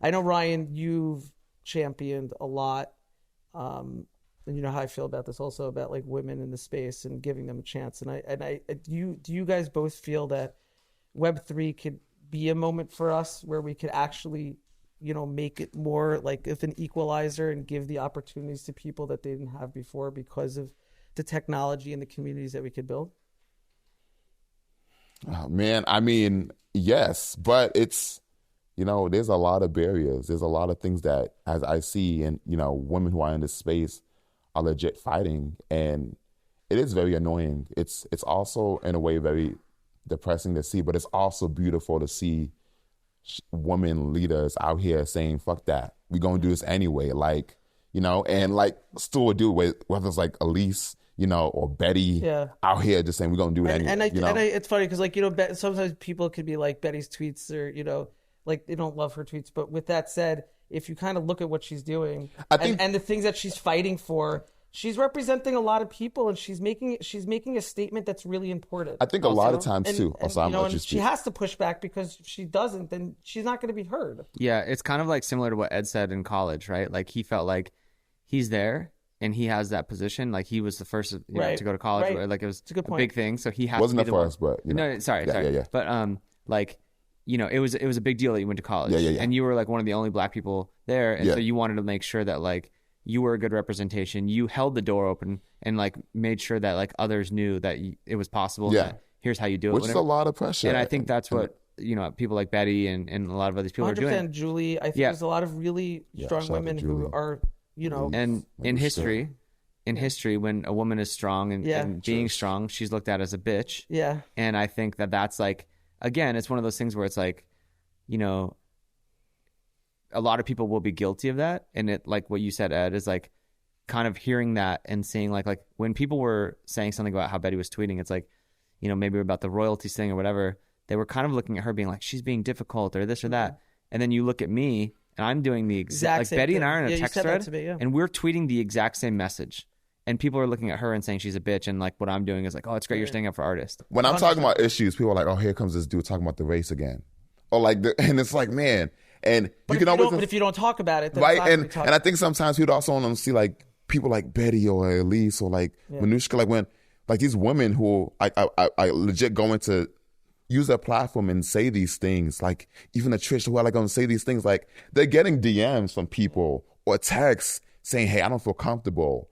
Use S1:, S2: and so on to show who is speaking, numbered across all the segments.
S1: I know, Ryan, you've championed a lot. And you know how I feel about this also, about like women in the space and giving them a chance. Do you guys both feel that Web3 could be a moment for us where we could actually, you know, make it more like if an equalizer and give the opportunities to people that they didn't have before because of the technology and the communities that we could build?
S2: Oh, man, I mean, yes, but it's, you know, there's a lot of barriers. There's a lot of things that, as I see, and, you know, women who are in this space are legit fighting, and it is very annoying. It's also in a way very depressing to see, but it's also beautiful to see women leaders out here saying, fuck that, we're gonna do this anyway, like, you know, and like still would do it with, whether it's like Elise, you know, or Betty out here just saying we're gonna do it anyway. And
S1: it's funny because, like, you know, sometimes people could be like, Betty's tweets or, you know, like they don't love her tweets, but with that said, if you kind of look at what she's doing and the things that she's fighting for, she's representing a lot of people, and she's making a statement that's really important.
S2: I think a lot of times too.
S1: She has to push back, because if she doesn't, then she's not going to be heard.
S3: Yeah, it's kind of like similar to what Ed said in college, right? Like he felt like he's there and he has that position. Like he was the first to go to college. Right. Like it was a big thing, so he has
S2: wasn't
S3: to be
S2: the first, but you know.
S3: No, sorry. But like, you know, it was a big deal that you went to college, and you were like one of the only Black people there, and so you wanted to make sure that like you were a good representation. You held the door open and like made sure that like others knew that it was possible. Yeah, that here's how you do it.
S2: Which is a lot of pressure,
S3: and I think that's what, you know, people like Betty and a lot of other people are doing.
S1: Julie, I think there's a lot of really strong women who are, you know,
S3: and in history, when a woman is strong and being strong, she's looked at as a bitch.
S1: Yeah,
S3: and I think that's like, again, it's one of those things where it's like, you know, a lot of people will be guilty of that. And it, like what you said, Ed, is like kind of hearing that and seeing like when people were saying something about how Betty was tweeting, it's like, you know, maybe about the royalties thing or whatever, they were kind of looking at her being like, she's being difficult or this or that. And then you look at me and I'm doing the exact same Betty thing. And I are in a text thread and we're tweeting the exact same message. And people are looking at her and saying she's a bitch, and like what I'm doing is like, oh, it's great, you're standing up for artists.
S2: When I'm talking about issues, people are like, oh, here comes this dude talking about the race again, or like, and it's like, man, and
S1: but if you don't talk about it, then
S2: right? And I think sometimes people also want to see like people like Betty or Elise or like Manushka, like when like these women who I legit going to use their platform and say these things, like even a Trish who are like going to say these things, like they're getting DMs from people or texts saying, hey, I don't feel comfortable,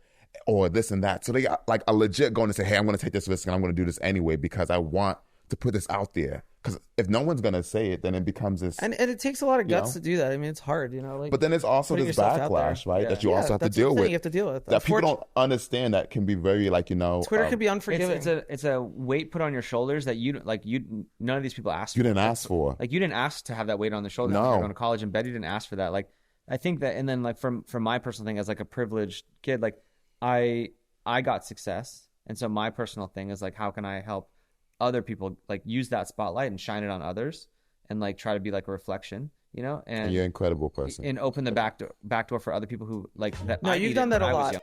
S2: or this and that. So they like are legit going to say, hey, I'm going to take this risk and I'm going to do this anyway because I want to put this out there. Because if no one's going to say it, then it becomes this... And
S1: it takes a lot of guts to do that. I mean, it's hard, you know. Like,
S2: but then there's also this backlash, right, that you also have to deal with.
S1: You have to deal with.
S2: That people don't understand, that can be very, like, you know...
S1: Twitter can be unforgiving.
S3: It's a weight put on your shoulders that none of these people asked for.
S2: You didn't ask for.
S3: Like, you didn't ask to have that weight on the shoulders.
S2: No.
S3: You're going to college, and Betty didn't ask for that. Like, I think that... And then, like, from my personal thing as, like, a privileged kid, like, I got success. And so my personal thing is, like, how can I help other people, like, use that spotlight and shine it on others and, like, try to be, like, a reflection, you know? And
S2: you're an incredible person.
S3: And open the back door for other people who, like, that.
S1: No, you've done that a lot.